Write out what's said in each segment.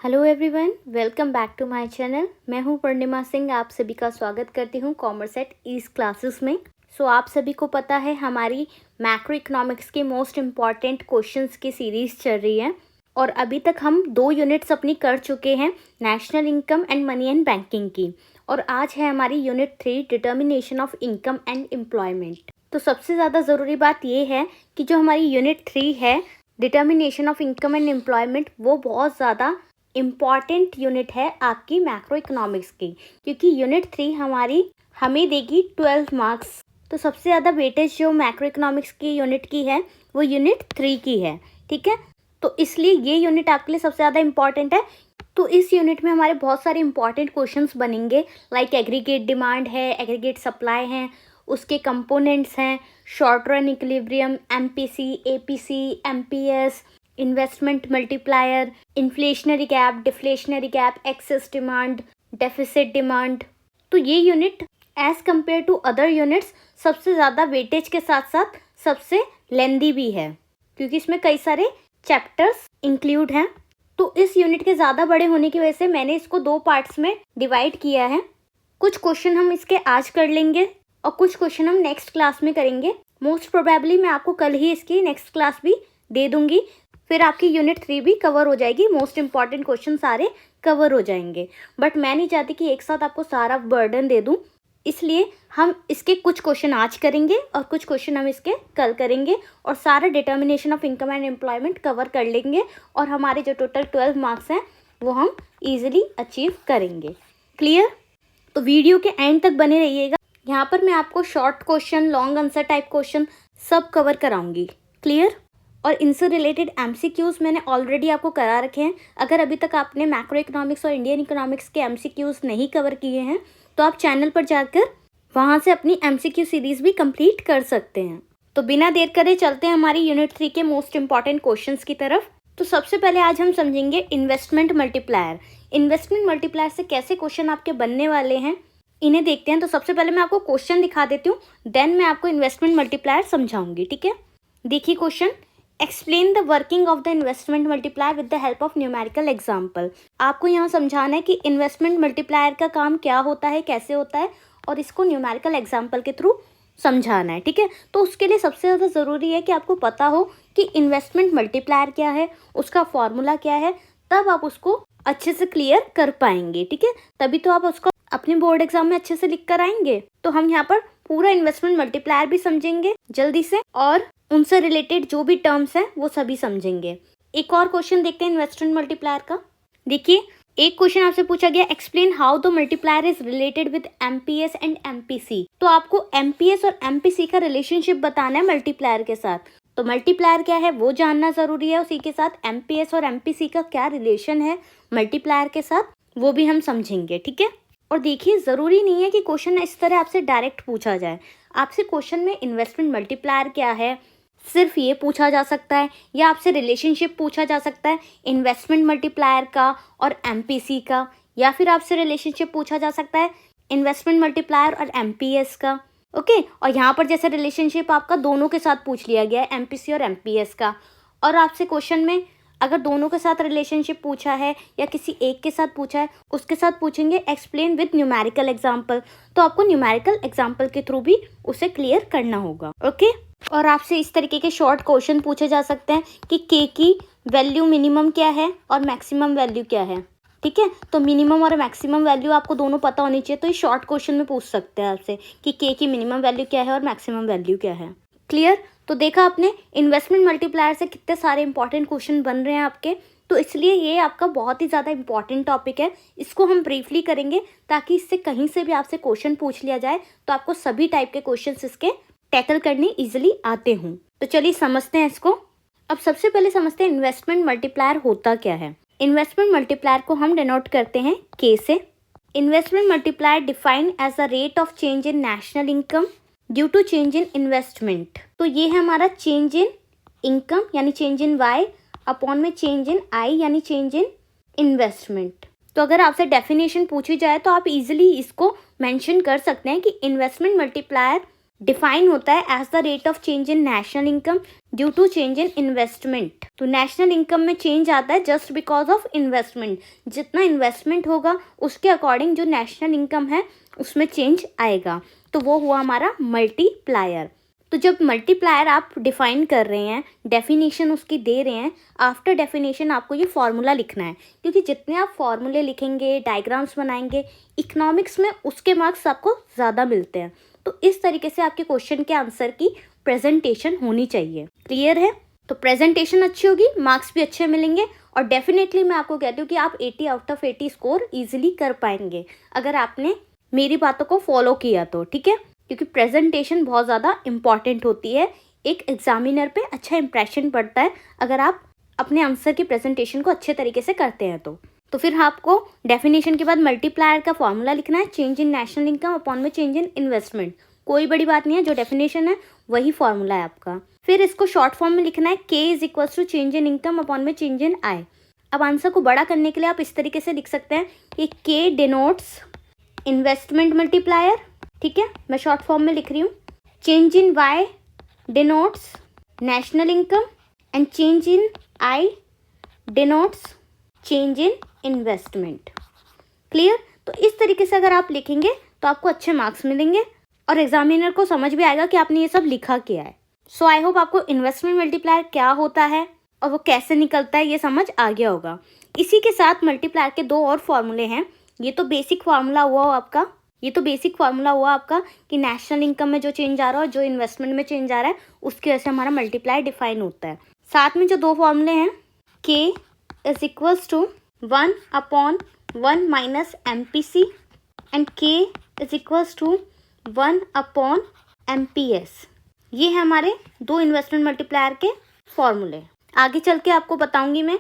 Hello everyone, welcome back to my channel. मैं हूं पूर्णिमा सिंह, आप सभी का स्वागत करती हूं कॉमर्स एट ईज क्लासेस में। आप सभी को पता है हमारी मैक्रो इकोनॉमिक्स के मोस्ट इम्पॉर्टेंट क्वेश्चंस की सीरीज़ चल रही है और अभी तक हम 2 यूनिट्स अपनी कर चुके हैं, national income and money and banking की। और आज है हमारी unit 3, determination of income and employment. तो सबसे ज़्यादा ज़रूरी बात ये है कि जो हमारी यूनिट 3 है, determination of income and employment, वो बहुत ज़्यादा इम्पॉर्टेंट यूनिट है आपकी मैक्रो इकोनॉमिक्स की, क्योंकि यूनिट 3 हमें देगी 12 मार्क्स। तो सबसे ज़्यादा वेटेज जो मैक्रो इकोनॉमिक्स की यूनिट की है वो यूनिट 3 की है, ठीक है। तो इसलिए ये यूनिट आपके लिए सबसे ज़्यादा इम्पॉर्टेंट है। तो इस यूनिट में हमारे बहुत सारे इंपॉर्टेंट क्वेश्चंस बनेंगे, लाइक एग्रीगेट डिमांड है, एग्रीगेट सप्लाई है, उसके कंपोनेंट्स हैं, short run equilibrium, MPC, APC, MPS, investment multiplier, inflationary gap, deflationary gap, excess demand, deficit demand. तो ये unit as compare to other units सबसे ज़्यादा वेटेज के साथ साथ सबसे लेंदी भी है, क्योंकि इसमें कई सारे चैप्टर्स इंक्लूड हैं। तो इस यूनिट के ज़्यादा बड़े होने की वजह से मैंने इसको 2 पार्ट्स में डिवाइड किया है। कुछ क्वेश्चन हम इसके आज कर लेंगे और कुछ क्वेश्चन हम नेक्स्ट क्लास में करेंगे। मोस्ट प्रोबेबली मैं आपको कल ही इसकी नेक्स्ट क्लास भी दे दूंगी, फिर आपकी यूनिट 3 भी कवर हो जाएगी, मोस्ट इंपॉर्टेंट क्वेश्चन सारे कवर हो जाएंगे। बट मैं नहीं चाहती कि एक साथ आपको सारा बर्डन दे दूं, इसलिए हम इसके कुछ क्वेश्चन आज करेंगे और कुछ क्वेश्चन हम इसके कल करेंगे और सारा determination of income and employment cover कर लेंगे और हमारे जो टोटल 12 मार्क्स हैं वो हम ईजिली अचीव करेंगे। क्लियर? तो वीडियो के एंड तक बने रहिएगा, यहाँ पर मैं आपको short question, long answer type question सब कवर कराऊंगी। क्लियर? और इनसे रिलेटेड एमसीक्यूज़ मैंने ऑलरेडी आपको करा रखे हैं। अगर अभी तक आपने मैक्रो इकोनॉमिक्स और इंडियन इकोनॉमिक्स के एमसीक्यूज़ नहीं कवर किए हैं तो आप चैनल पर जाकर वहाँ से अपनी एमसीक्यू सीरीज़ भी कंप्लीट कर सकते हैं। तो बिना देर करे चलते हैं हमारी यूनिट 3 के मोस्ट इंपॉर्टेंट क्वेश्चंस की तरफ। तो सबसे पहले आज हम समझेंगे इन्वेस्टमेंट मल्टीप्लायर। इन्वेस्टमेंट मल्टीप्लायर से कैसे क्वेश्चन आपके बनने वाले हैं इन्हें देखते हैं। तो सबसे पहले मैं आपको क्वेश्चन दिखा देती हूँ, देन मैं आपको इन्वेस्टमेंट मल्टीप्लायर समझाऊंगी, ठीक है। देखिए question, explain the working of the investment multiplier with the help of numerical example. आपको यहाँ समझाना है कि इन्वेस्टमेंट मल्टीप्लायर का काम क्या होता है, कैसे होता है, और इसको न्यूमेरिकल एग्जाम्पल के थ्रू समझाना है, ठीक है। तो उसके लिए सबसे ज़्यादा ज़रूरी है कि आपको पता हो कि इन्वेस्टमेंट मल्टीप्लायर क्या है, उसका फॉर्मूला क्या है, तब आप उसको अच्छे से क्लियर कर पाएंगे, ठीक है। तभी तो आप उसको अपने बोर्ड एग्जाम में अच्छे से लिख कर आएंगे। तो हम यहाँ पर पूरा इन्वेस्टमेंट मल्टीप्लायर भी समझेंगे जल्दी से और उनसे रिलेटेड जो भी टर्म्स हैं वो सभी समझेंगे। एक और क्वेश्चन देखते हैं इन्वेस्टमेंट मल्टीप्लायर का। देखिए, एक क्वेश्चन आपसे पूछा गया, explain how the multiplier is related with MPS and MPC. तो आपको एमपीएस और एमपीसी का रिलेशनशिप बताना है मल्टीप्लायर के साथ। तो मल्टीप्लायर क्या है वो जानना जरूरी है, उसी के साथ एमपीएस और एमपीसी का क्या रिलेशन है मल्टीप्लायर के साथ वो भी हम समझेंगे, ठीक है। और देखिए, ज़रूरी नहीं है कि क्वेश्चन इस तरह आपसे डायरेक्ट पूछा जाए। आपसे क्वेश्चन में इन्वेस्टमेंट मल्टीप्लायर क्या है सिर्फ ये पूछा जा सकता है, या आपसे रिलेशनशिप पूछा जा सकता है इन्वेस्टमेंट मल्टीप्लायर का और एमपीसी का, या फिर आपसे रिलेशनशिप पूछा जा सकता है इन्वेस्टमेंट मल्टीप्लायर और एमपीएस का, ओके। और यहाँ पर जैसे रिलेशनशिप आपका दोनों के साथ पूछ लिया गया है, एमपीसी और एमपीएस का। और आपसे क्वेश्चन में अगर दोनों के साथ रिलेशनशिप पूछा है या किसी एक के साथ पूछा है, उसके साथ पूछेंगे एक्सप्लेन विद न्यूमेरिकल एग्जाम्पल। तो आपको न्यूमेरिकल एग्जाम्पल के थ्रू भी उसे क्लियर करना होगा, ओके। और आपसे इस तरीके के शॉर्ट क्वेश्चन पूछे जा सकते हैं कि के की वैल्यू मिनिमम क्या है और मैक्सिमम वैल्यू क्या है, ठीक है। तो मिनिमम और मैक्सिमम वैल्यू आपको दोनों पता होनी चाहिए। तो ये शॉर्ट क्वेश्चन में पूछ सकते हैं आपसे कि के की मिनिमम वैल्यू क्या है और मैक्सिमम वैल्यू क्या है। क्लियर? तो देखा आपने इन्वेस्टमेंट मल्टीप्लायर से कितने सारे इंपॉर्टेंट क्वेश्चन बन रहे हैं आपके। तो इसलिए ये आपका बहुत ही ज़्यादा इंपॉर्टेंट टॉपिक है, इसको हम ब्रीफली करेंगे ताकि इससे कहीं से भी आपसे क्वेश्चन पूछ लिया जाए तो आपको सभी टाइप के क्वेश्चंस इसके टैकल करने इजीली आते हों। तो चलिए समझते हैं इसको। अब सबसे पहले समझते हैं इन्वेस्टमेंट मल्टीप्लायर होता क्या है। इन्वेस्टमेंट मल्टीप्लायर को हम डिनोट करते हैं के से। Investment multiplier defined as the rate of change in national income due to change in investment. तो ये है हमारा चेंज इन इनकम यानी चेंज इन वाई अपॉन में चेंज इन आई यानी चेंज इन इन्वेस्टमेंट। तो अगर आपसे डेफिनेशन पूछी जाए तो आप इजीली इसको मेंशन कर सकते हैं कि इन्वेस्टमेंट मल्टीप्लायर डिफाइन होता है as the rate of change in national income due to change in investment. तो नेशनल इनकम में चेंज आता है जस्ट बिकॉज ऑफ इन्वेस्टमेंट। जितना इन्वेस्टमेंट होगा उसके अकॉर्डिंग जो नेशनल इनकम है उसमें चेंज आएगा। तो वो हुआ हमारा मल्टीप्लायर। तो जब मल्टीप्लायर आप डिफाइन कर रहे हैं, डेफिनेशन उसकी दे रहे हैं, आफ्टर डेफिनेशन आपको ये फॉर्मूला लिखना है, क्योंकि जितने आप फॉर्मूले लिखेंगे, डायग्राम्स बनाएंगे इकोनॉमिक्स में, उसके मार्क्स आपको ज़्यादा मिलते हैं। तो इस तरीके से आपके क्वेश्चन के आंसर की प्रेजेंटेशन होनी चाहिए। क्लियर है? तो प्रेजेंटेशन अच्छी होगी, मार्क्स भी अच्छे मिलेंगे, और डेफिनेटली मैं आपको कहती हूँ कि आप 80 आउट ऑफ 80 स्कोर ईजिली कर पाएंगे अगर आपने मेरी बातों को फॉलो किया तो। ठीक है? क्योंकि प्रेजेंटेशन बहुत ज़्यादा इंपॉर्टेंट होती है, एक एग्जामिनर पे अच्छा इंप्रेशन पड़ता है अगर आप अपने आंसर की प्रेजेंटेशन को अच्छे तरीके से करते हैं। तो फिर आपको डेफिनेशन के बाद मल्टीप्लायर का फॉर्मूला लिखना है, change in national income upon में चेंज इन इन्वेस्टमेंट। कोई बड़ी बात नहीं है, जो डेफिनेशन है वही फॉर्मूला है आपका। फिर इसको शॉर्ट फॉर्म में लिखना है, K is equal to change in income upon में चेंज इन आय। अब आंसर को बड़ा करने के लिए आप इस तरीके से लिख सकते हैं कि के डिनोट्स इन्वेस्टमेंट मल्टीप्लायर। ठीक है, मैं शॉर्ट फॉर्म में लिख रही हूँ। Change in Y denotes national income and change in I denotes change in investment. Clear? तो इस तरीके से अगर आप लिखेंगे तो आपको अच्छे मार्क्स मिलेंगे और एग्जामिनर को समझ भी आएगा कि आपने ये सब लिखा क्या है। सो आई होप आपको इन्वेस्टमेंट मल्टीप्लायर क्या होता है और वो कैसे निकलता है ये समझ आ गया होगा। इसी के साथ मल्टीप्लायर के दो और फॉर्मूले हैं। ये तो बेसिक फार्मूला हुआ आपका कि नेशनल इनकम में जो चेंज आ रहा है और जो इन्वेस्टमेंट में चेंज आ रहा है उसकी वजह से हमारा मल्टीप्लायर डिफाइन होता है। साथ में जो दो फॉर्मूले हैं, K is equals to 1/1 minus MPC and K is equals to 1/MPS। ये है हमारे दो इन्वेस्टमेंट मल्टीप्लायर के फॉर्मूले। आगे चल के आपको बताऊंगी मैं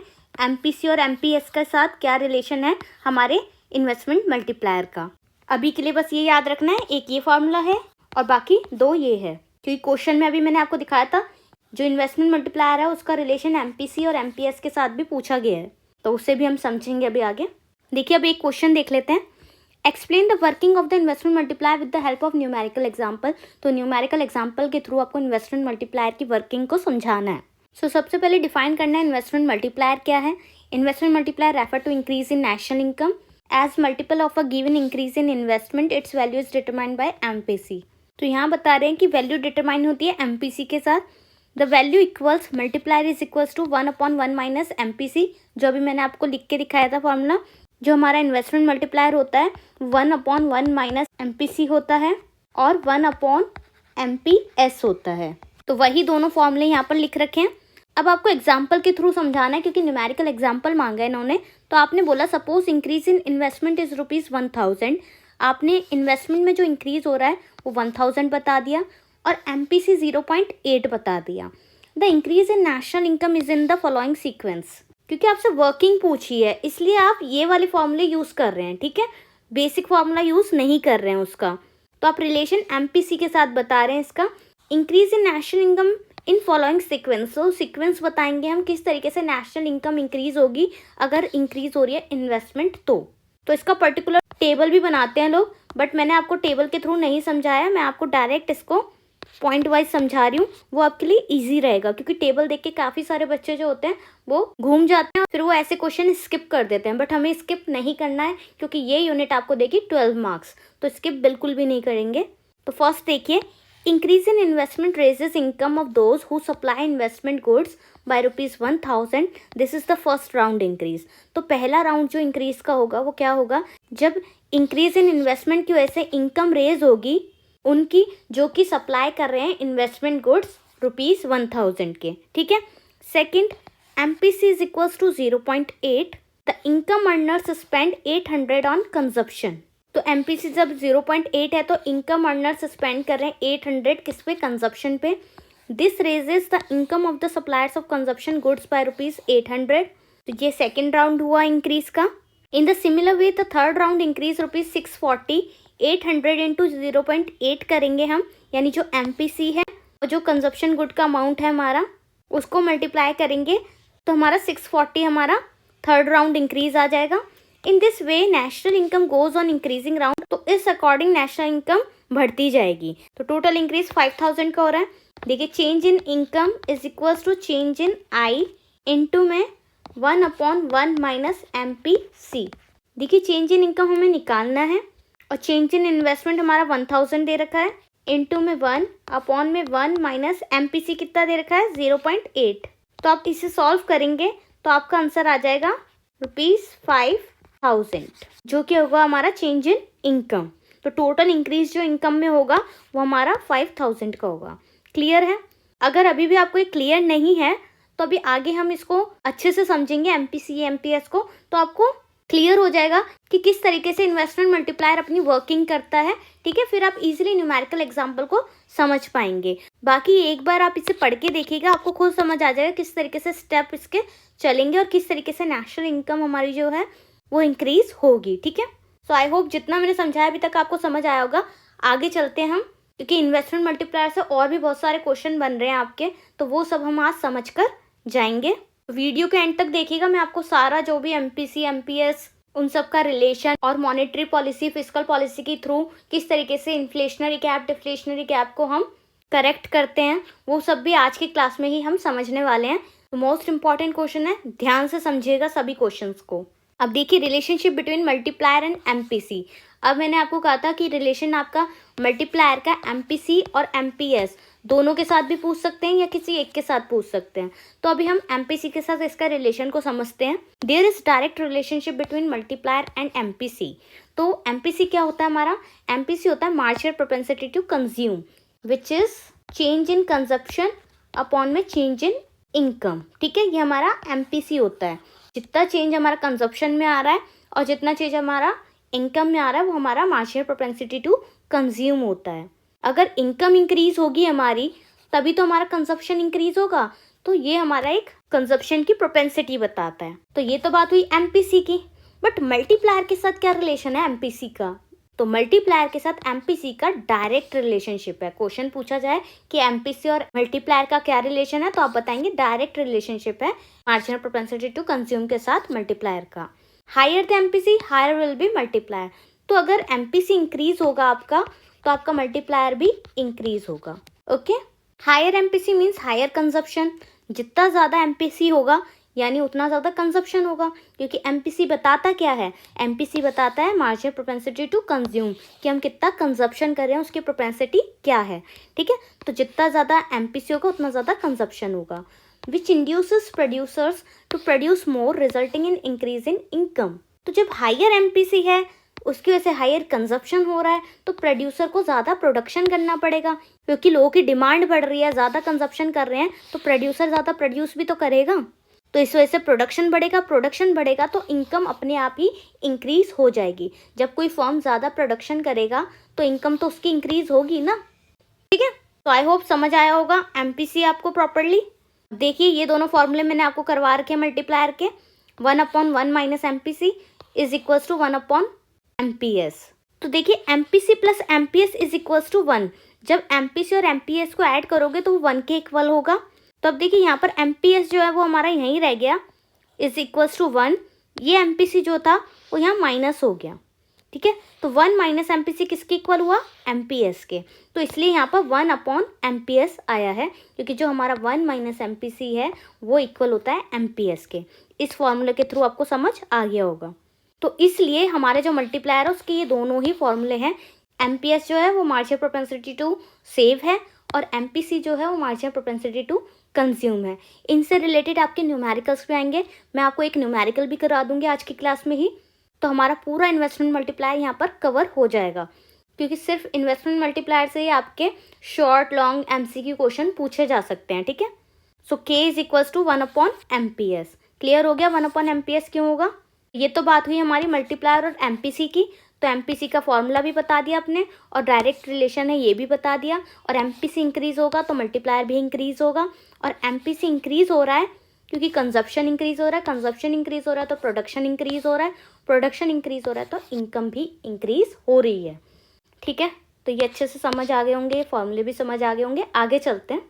MPC और MPS के साथ क्या रिलेशन है हमारे इन्वेस्टमेंट मल्टीप्लायर का। अभी के लिए बस ये याद रखना है, एक ये फार्मूला है और बाकी दो ये है, क्योंकि क्वेश्चन में अभी मैंने आपको दिखाया था जो इन्वेस्टमेंट मल्टीप्लायर है उसका रिलेशन MPC और MPS के साथ भी पूछा गया है, तो उससे भी हम समझेंगे अभी आगे। देखिए, अब एक क्वेश्चन देख लेते हैं। Explain the working of the investment multiplier with the help of numerical example. तो न्यूमेरिकल एग्जाम्पल के थ्रू आपको इन्वेस्टमेंट मल्टीप्लायर की वर्किंग को समझाना है। सबसे पहले डिफाइन करना है इन्वेस्टमेंट मल्टीप्लायर क्या है। Investment multiplier refer to increase in national income as multiple of a given increase in investment, its value is determined by MPC। तो यहाँ बता रहे हैं कि वैल्यू डिटरमाइन होती है MPC के साथ। The value equals multiplier is equals to 1/1 minus MPC, जो अभी मैंने आपको लिख के दिखाया था फॉर्मूला। जो हमारा इन्वेस्टमेंट मल्टीप्लायर होता है 1/1 माइनस MPC होता है और 1/MPS होता है। तो वही दोनों फॉर्मूले यहाँ पर लिख रखे हैं। अब आपको एग्जाम्पल के थ्रू समझाना है, क्योंकि न्यूमेरिकल एग्जाम्पल मांगा है इन्होंने। तो आपने बोला suppose increase in investment is ₹1000। आपने इन्वेस्टमेंट में जो इंक्रीज हो रहा है वो 1000 बता दिया और MPC 0.8 बता दिया। The increase in national income is in the following sequence. क्योंकि आपसे वर्किंग पूछी है इसलिए आप ये वाले फॉर्मूले यूज़ कर रहे हैं। ठीक है, बेसिक फॉर्मूला यूज़ नहीं कर रहे हैं उसका। तो आप रिलेशन MPC के साथ बता रहे हैं इसका। Increase in national income in following sequence. तो सीक्वेंस बताएंगे हम किस तरीके से नेशनल इनकम इंक्रीज होगी अगर इंक्रीज हो रही है इन्वेस्टमेंट। तो इसका पर्टिकुलर टेबल भी बनाते हैं लोग, बट मैंने आपको टेबल के थ्रू नहीं समझाया, मैं आपको डायरेक्ट इसको पॉइंट वाइज समझा रही हूँ। वो आपके लिए इजी रहेगा, क्योंकि टेबल देख के काफ़ी सारे बच्चे जो होते हैं वो घूम जाते हैं, फिर वो ऐसे क्वेश्चन स्किप कर देते हैं। बट हमें स्किप नहीं करना है, क्योंकि ये यूनिट आपको देगी 12 मार्क्स, तो स्किप बिल्कुल भी नहीं करेंगे। तो फर्स्ट देखिए, increase in investment raises income of those who supply investment goods by ₹1000। This is the first round increase. तो पहला राउंड जो इंक्रीज का होगा वो क्या होगा, जब इंक्रीज इन इन्वेस्टमेंट की वजह से इनकम रेज होगी उनकी जो कि सप्लाई कर रहे हैं इन्वेस्टमेंट गुड्स ₹1000 के। ठीक है। Second, MPC is equals to 0.8। The income earners spend 800 on consumption. तो MPC जब 0.8 है तो इनकम अर्नर्स स्पेंड कर रहे हैं 800 किस पे, कंजप्शन पे। This raises the income of the suppliers of consumption goods by ₹800। तो ये सेकेंड राउंड हुआ इंक्रीज का। In the similar way the third round increase ₹640। 800 into 0.8 करेंगे हम, यानी जो MPC है और जो कंजप्शन गुड का अमाउंट है हमारा उसको मल्टीप्लाई करेंगे तो हमारा 640 हमारा थर्ड राउंड इंक्रीज आ जाएगा। In this way national income goes on increasing round, तो इस अकॉर्डिंग नेशनल इनकम बढ़ती जाएगी। तो टोटल इंक्रीज 5000 का हो रहा है। देखिए change in income is equals to change in I into में 1/1 माइनस MPC। देखिए चेंज इन इनकम हमें निकालना है और चेंज इन इन्वेस्टमेंट हमारा 1000 दे रखा है, इनटू में 1/1 माइनस MPC कितना दे रखा है 0.8। तो आप इसे सॉल्व करेंगे तो आपका आंसर आ जाएगा ₹5000, जो कि होगा हमारा चेंज इन इनकम। तो टोटल इंक्रीज जो इनकम में होगा वो हमारा 5000 का होगा। क्लियर है? अगर अभी भी आपको ये क्लियर नहीं है तो अभी आगे हम इसको अच्छे से समझेंगे MPC MPS को, तो आपको क्लियर हो जाएगा कि किस तरीके से इन्वेस्टमेंट मल्टीप्लायर अपनी वर्किंग करता है। ठीक है, फिर आप इजीली न्यूमेरिकल एग्जांपल को समझ पाएंगे। बाकी एक बार आप इसे पढ़ के देखिएगा, आपको खुद समझ आ जाएगा किस तरीके से स्टेप इसके चलेंगे और किस तरीके से नेशनल इनकम हमारी जो है वो इंक्रीज होगी। ठीक है, सो आई होप जितना मैंने समझाया अभी तक आपको समझ आया होगा। आगे चलते हैं हम, क्योंकि इन्वेस्टमेंट मल्टीप्लायर से और भी बहुत सारे क्वेश्चन बन रहे हैं आपके, तो वो सब हम आज समझ कर जाएंगे। वीडियो के एंड तक देखिएगा, मैं आपको सारा जो भी MPC MPS उन सब का रिलेशन और मॉनेटरी पॉलिसी फिस्कल पॉलिसी के थ्रू किस तरीके से इन्फ्लेशनरी गैप डिफ्लेशनरी गैप को हम करेक्ट करते हैं, वो सब भी आज की क्लास में ही हम समझने वाले हैं। तो मोस्ट इंपॉर्टेंट क्वेश्चन है, ध्यान से समझिएगा सभी क्वेश्चंस को। अब देखिए relationship between multiplier and MPC। अब मैंने आपको कहा था कि रिलेशन आपका मल्टीप्लायर का MPC और MPS दोनों के साथ भी पूछ सकते हैं या किसी एक के साथ पूछ सकते हैं। तो अभी हम MPC के साथ इसका रिलेशन को समझते हैं। There is direct relationship between multiplier and MPC। तो MPC क्या होता है हमारा? MPC होता है marginal propensity to consume, which is change in consumption upon में चेंज इन इनकम। ठीक है, ये हमारा MPC होता है। जितना चेंज हमारा कंजप्शन में आ रहा है और जितना चेंज हमारा इनकम में आ रहा है वो हमारा मार्जिनल प्रोपेंसिटी टू कंज्यूम होता है। अगर इनकम इंक्रीज होगी हमारी तभी तो हमारा कंजप्शन इंक्रीज होगा, तो ये हमारा एक कंजप्शन की प्रोपेंसिटी बताता है। तो ये तो बात हुई MPC की। बट मल्टीप्लायर के साथ क्या रिलेशन है MPC का? तो मल्टीप्लायर के साथ MPC का डायरेक्ट रिलेशनशिप है। क्वेश्चन पूछा जाए कि MPC और मल्टीप्लायर का क्या रिलेशन है, तो आप बताएंगे डायरेक्ट रिलेशनशिप है मार्जिनल प्रोपेंसिटी टू कंज्यूम के साथ मल्टीप्लायर का। Higher the MPC higher will be multiplier. तो अगर MPC इंक्रीज होगा आपका तो आपका मल्टीप्लायर भी इंक्रीज होगा। Okay, higher MPC means higher consumption. जितना ज़्यादा MPC होगा यानी उतना ज़्यादा कंजप्शन होगा, क्योंकि MPC बताता क्या है? MPC बताता है मार्जिनल प्रोपेंसिटी टू कंज्यूम, कि हम कितना कंजप्शन कर रहे हैं, उसकी प्रोपेंसिटी क्या है। ठीक है, तो जितना ज़्यादा MPC होगा उतना ज़्यादा कंजप्शन होगा। Which induces producers to produce more resulting in increase in income. तो जब हायर MPC है उसकी वजह से हायर कंजप्शन हो रहा है, तो प्रोड्यूसर को ज़्यादा प्रोडक्शन करना पड़ेगा, क्योंकि लोगों की डिमांड बढ़ रही है, ज़्यादा कंजप्शन कर रहे हैं, तो प्रोड्यूसर ज़्यादा प्रोड्यूस भी तो करेगा। तो इस वजह से प्रोडक्शन बढ़ेगा तो इनकम अपने आप ही इंक्रीज हो जाएगी। जब कोई फर्म ज़्यादा प्रोडक्शन करेगा तो इनकम तो उसकी इंक्रीज होगी ना। ठीक है, तो आई होप समझ आया होगा MPC आपको प्रॉपरली। देखिए ये दोनों फॉर्मूले मैंने आपको करवा रखे हैं मल्टीप्लायर के। 1/1 minus MPC is equals to 1/MPS। तो देखिए MPC plus MPS is equals to 1। जब MPC और MPS को ऐड करोगे तो वो 1 के इक्वल होगा। तो अब देखिए यहाँ पर MPS जो है वो हमारा यहीं रह गया, इज इक्वल्स टू 1। ये MPC जो था वो यहाँ माइनस हो गया। ठीक है, तो 1 माइनस MPC किसके इक्वल हुआ? MPS के। तो इसलिए यहाँ पर 1/MPS आया है, क्योंकि जो हमारा 1 माइनस MPC है वो इक्वल होता है MPS के। इस फॉर्मूले के थ्रू आपको समझ आ गया होगा। तो इसलिए हमारे जो मल्टीप्लायर है उसके ये दोनों ही फॉर्मूले हैं। MPS जो है वो मार्जिनल प्रोपेंसिटी टू सेव है और MPC जो है वो मार्जिनल प्रोपेंसिटी टू कंज्यूम है। इनसे रिलेटेड आपके न्यूमेरिकल्स भी आएंगे, मैं आपको एक न्यूमेरिकल भी करा दूंगी आज की क्लास में ही। तो हमारा पूरा इन्वेस्टमेंट मल्टीप्लायर यहाँ पर कवर हो जाएगा, क्योंकि सिर्फ इन्वेस्टमेंट मल्टीप्लायर से ही आपके शॉर्ट लॉन्ग MCQ क्वेश्चन पूछे जा सकते हैं। ठीक है, so K is equals to 1/MPS। Clear हो गया 1/MPS क्यों होगा? ये तो बात हुई हमारी मल्टीप्लायर और MPC की। तो MPC का फॉर्मूला भी बता दिया आपने और डायरेक्ट रिलेशन है ये भी बता दिया। और MPC इंक्रीज होगा तो मल्टीप्लायर भी इंक्रीज होगा। और MPC इंक्रीज हो रहा है क्योंकि कंजप्शन इंक्रीज हो रहा है, कंजप्शन इंक्रीज हो रहा है तो प्रोडक्शन इंक्रीज हो रहा है, प्रोडक्शन इंक्रीज हो रहा है तो इनकम भी इंक्रीज हो रही है। ठीक है, तो ये अच्छे से समझ आ गए होंगे, फॉर्मूले भी समझ आ गए होंगे। आगे चलते हैं।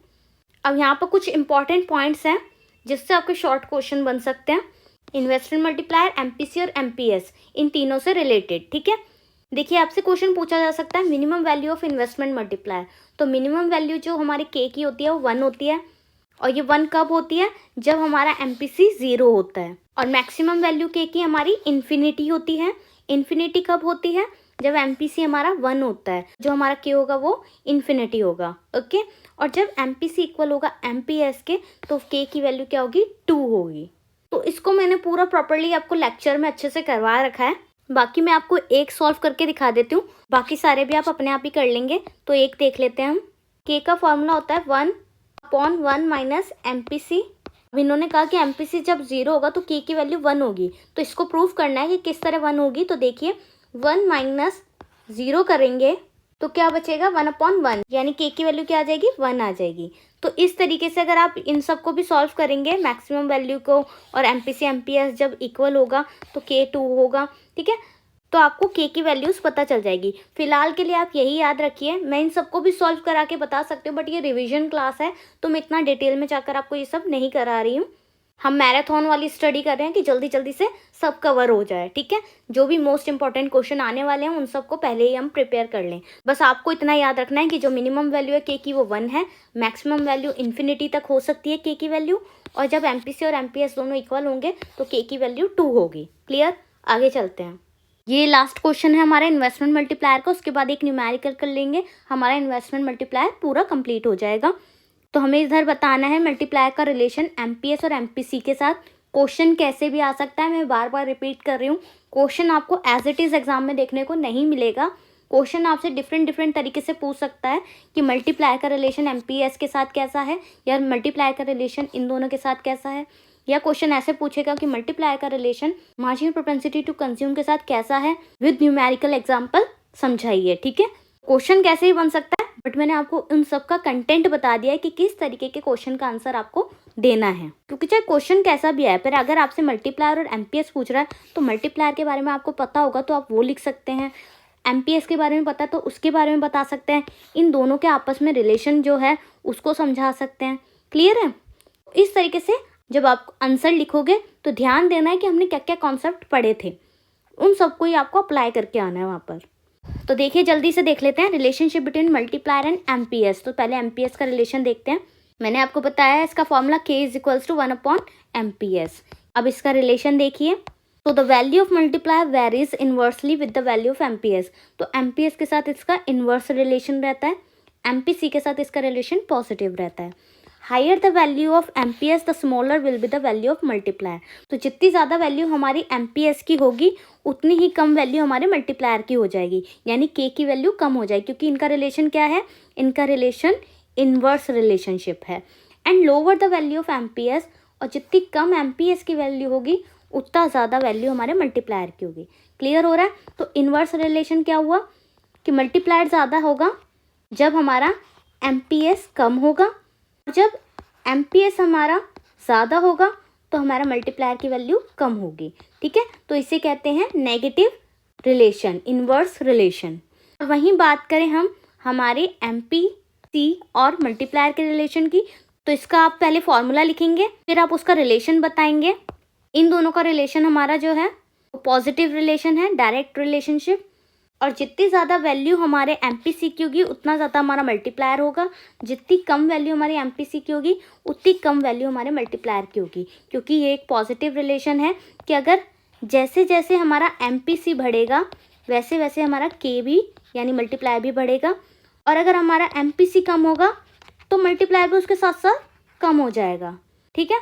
अब यहाँ पर कुछ इंपॉर्टेंट पॉइंट्स हैं जिससे आपके शॉर्ट क्वेश्चन बन सकते हैं। इन्वेस्टमेंट मल्टीप्लायर, एमपीसी और एमपीएस, इन तीनों से रिलेटेड। ठीक है, देखिए आपसे क्वेश्चन पूछा जा सकता है minimum value of investment multiplier. तो मिनिमम वैल्यू जो हमारे के की होती है वो 1 होती है, और ये 1 कब होती है, जब हमारा एमपीसी 0 होता है। और मैक्सिमम वैल्यू के की हमारी इन्फिनिटी होती है। इन्फिनिटी कब होती है, जब एमपीसी हमारा 1 होता है, जो हमारा के होगा वो इन्फिनिटी होगा। ओके, और जब एमपीसी इक्वल होगा एमपीएस के, तो के की वैल्यू क्या होगी, 2 होगी। तो इसको मैंने पूरा प्रॉपर्ली आपको लेक्चर में अच्छे से करवा रखा है। बाकी मैं आपको एक सॉल्व करके दिखा देती हूँ, बाकी सारे भी आप अपने आप ही कर लेंगे। तो एक देख लेते हैं हम। के का फॉर्मूला होता है 1/1 माइनस एमपीसी। अब इन्होंने कहा कि एमपीसी जब 0 होगा तो के की वैल्यू 1 होगी। तो इसको प्रूव करना है कि किस तरह 1 होगी। तो देखिए 1 माइनस 0 करेंगे तो क्या बचेगा, 1/1, यानी के की वैल्यू क्या आ जाएगी, 1 आ जाएगी। तो इस तरीके से अगर आप इन सबको भी सॉल्व करेंगे, मैक्सिमम वैल्यू को, और एमपीसी एमपीएस जब इक्वल होगा तो के 2 होगा। ठीक है, तो आपको के की वैल्यूज़ पता चल जाएगी। फिलहाल के लिए आप यही याद रखिए। मैं इन सबको भी सॉल्व करा के बता सकती हूँ, बट ये रिवीजन क्लास है तो मैं इतना डिटेल में जाकर आपको ये सब नहीं करा रही हूँ। हम मैराथन वाली स्टडी कर रहे हैं कि जल्दी जल्दी से सब कवर हो जाए। ठीक है, जो भी मोस्ट इंपॉर्टेंट क्वेश्चन आने वाले हैं उन सबको पहले ही हम प्रिपेयर कर लें। बस आपको इतना याद रखना है कि जो मिनिमम वैल्यू है के की वो 1 है, मैक्सिमम वैल्यू इन्फिनिटी तक हो सकती है के की वैल्यू, और जब एमपीसी और एमपीएस दोनों इक्वल होंगे तो के की वैल्यू 2 होगी। क्लियर, आगे चलते हैं। ये लास्ट क्वेश्चन है हमारा इन्वेस्टमेंट मल्टीप्लायर का, उसके बाद एक न्यूमेरिकल कर लेंगे, हमारा इन्वेस्टमेंट मल्टीप्लायर पूरा कंप्लीट हो जाएगा। तो हमें इधर बताना है मल्टीप्लायर का रिलेशन एमपीएस और एमपीसी के साथ। क्वेश्चन कैसे भी आ सकता है, मैं बार बार रिपीट कर रही हूँ, क्वेश्चन आपको एज इट इज़ एग्जाम में देखने को नहीं मिलेगा। क्वेश्चन आपसे डिफरेंट तरीके से पूछ सकता है कि मल्टीप्लायर का रिलेशन एमपीएस के साथ कैसा है, या मल्टीप्लायर का रिलेशन इन दोनों के साथ कैसा है, या क्वेश्चन ऐसे पूछेगा कि मल्टीप्लायर का relation marginal propensity to consume के साथ कैसा है, विद न्यूमेरिकल एग्जांपल समझाइए। ठीक है, क्वेश्चन कैसे ही बन सकता है, बट मैंने आपको उन सब का कंटेंट बता दिया है कि किस तरीके के क्वेश्चन का आंसर आपको देना है। क्योंकि चाहे क्वेश्चन कैसा भी है, पर अगर आपसे मल्टीप्लायर और एमपीएस पूछ रहा है तो मल्टीप्लायर के बारे में आपको पता होगा तो आप वो लिख सकते हैं, एमपीएस के बारे में पता तो उसके बारे में बता सकते हैं, इन दोनों के आपस में रिलेशन जो है उसको समझा सकते हैं। क्लियर है, इस तरीके से जब आप आंसर लिखोगे तो ध्यान देना है कि हमने क्या क्या कॉन्सेप्ट पढ़े थे, उन सबको ही आपको अप्लाई करके आना है वहाँ पर। तो देखिए जल्दी से देख लेते हैं relationship between multiplier and MPS. तो पहले एमपीएस का रिलेशन देखते हैं। मैंने आपको बताया है इसका फॉर्मूला k = 1/MPS। अब इसका रिलेशन देखिए, तो the value of multiplier varies inversely with the value of MPS. तो एमपीएस के साथ इसका इन्वर्स रिलेशन रहता है, एमपीसी के साथ इसका रिलेशन पॉजिटिव रहता है। Higher the value of MPS the smaller will be the value of multiplier. तो जितनी ज़्यादा वैल्यू हमारी एमपीएस की होगी उतनी ही कम वैल्यू हमारे मल्टीप्लायर की हो जाएगी, यानी के की वैल्यू कम हो जाएगी, क्योंकि इनका रिलेशन क्या है, इनका रिलेशन इन्वर्स रिलेशनशिप है। And lower the value of MPS, और जितनी कम एमपीएस की वैल्यू होगी उतना ज़्यादा वैल्यू हमारे मल्टीप्लायर की होगी। क्लियर हो रहा है, तो इन्वर्स रिलेशन क्या हुआ कि मल्टीप्लायर ज़्यादा होगा जब हमारा एमपीएस कम होगा, जब एमपीएस हमारा ज़्यादा होगा तो हमारा मल्टीप्लायर की वैल्यू कम होगी। ठीक है, तो इसे कहते हैं नेगेटिव रिलेशन, इन्वर्स रिलेशन। वहीं बात करें हम हमारे एमपीसी और मल्टीप्लायर के रिलेशन की, तो इसका आप पहले फॉर्मूला लिखेंगे, फिर आप उसका रिलेशन बताएंगे। इन दोनों का रिलेशन हमारा जो है वो पॉजिटिव रिलेशन है, डायरेक्ट रिलेशनशिप, और जितनी ज़्यादा वैल्यू हमारे एमपीसी की होगी उतना ज़्यादा हमारा मल्टीप्लायर होगा, जितनी कम वैल्यू हमारी एमपीसी की होगी उतनी कम वैल्यू हमारे मल्टीप्लायर की होगी। क्योंकि ये एक पॉजिटिव रिलेशन है कि अगर जैसे जैसे हमारा एमपीसी बढ़ेगा वैसे वैसे हमारा के भी यानी मल्टीप्लायर भी बढ़ेगा, और अगर हमारा एमपीसी कम होगा तो मल्टीप्लायर भी उसके साथ साथ कम हो जाएगा। ठीक है,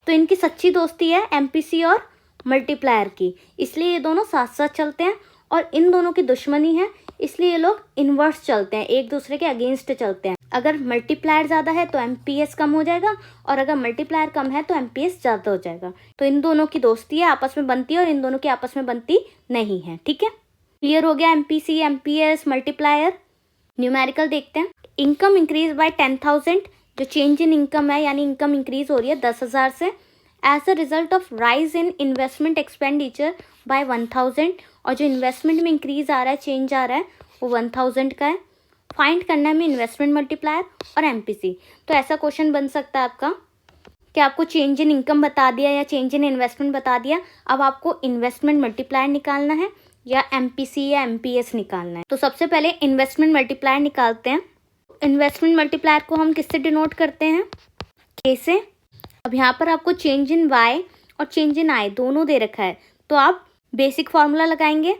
तो इनकी सच्ची दोस्ती है एमपीसी और मल्टीप्लायर की, इसलिए ये दोनों साथ साथ चलते हैं, और इन दोनों की दुश्मनी है इसलिए ये लोग इन्वर्स चलते हैं, एक दूसरे के अगेंस्ट चलते हैं। अगर मल्टीप्लायर ज़्यादा है तो एमपीएस कम हो जाएगा, और अगर मल्टीप्लायर कम है तो एमपीएस ज़्यादा हो जाएगा। तो इन दोनों की दोस्ती है, आपस में बनती है, और इन दोनों की आपस में बनती नहीं है। ठीक है, क्लियर हो गया एमपीसी, एमपीएस, मल्टीप्लायर। न्यूमेरिकल देखते हैं। इनकम इंक्रीज बाय 10,000, जो चेंज इन इनकम है यानी इनकम इंक्रीज हो रही है 10,000 से, as a result of rise in investment expenditure by 1,000, और जो इन्वेस्टमेंट में इंक्रीज आ रहा है, चेंज आ रहा है, वो 1,000 का है। फाइंड करना है में इन्वेस्टमेंट मल्टीप्लायर और एमपीसी। तो ऐसा क्वेश्चन बन सकता है आपका कि आपको चेंज इन इनकम बता दिया या चेंज इन इन्वेस्टमेंट बता दिया, अब आपको इन्वेस्टमेंट मल्टीप्लायर निकालना है या एमपीसी या एमपीएस निकालना है। तो सबसे पहले इन्वेस्टमेंट मल्टीप्लायर निकालते हैं। इन्वेस्टमेंट मल्टीप्लायर को हम किससे डिनोट करते हैं? के से। अब यहाँ पर आपको चेंज इन वाई और चेंज इन आई दोनों दे रखा है, तो आप बेसिक फार्मूला लगाएंगे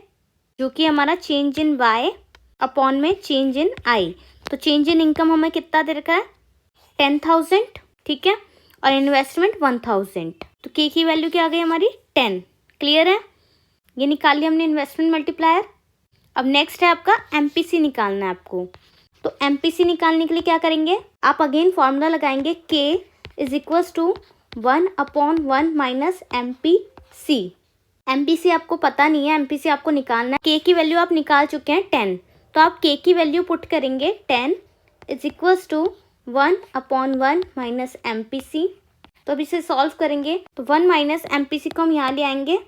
जो कि हमारा चेंज इन वाई अपॉन में चेंज इन आई। तो चेंज इन इनकम हमें कितना दे रखा है? 10,000, ठीक है, और इन्वेस्टमेंट 1,000। तो के की वैल्यू क्या आ गई हमारी? 10। क्लियर है? ये निकाल लिया हमने इन्वेस्टमेंट मल्टीप्लायर। अब नेक्स्ट है आपका एमपीसी निकालना है आपको। तो एमपीसी निकालने के लिए क्या करेंगे? आप अगेन फॉर्मूला लगाएंगे K is equals to 1/1 minus MPC. MPC आपको पता नहीं है, एमपीसी आपको निकालना है। के की वैल्यू आप निकाल चुके हैं 10, तो आप के की वैल्यू पुट करेंगे 10 is equals to 1/1 minus MPC. तो अब इसे सॉल्व करेंगे तो 1 माइनस एमपीसी को हम यहाँ ले आएंगे,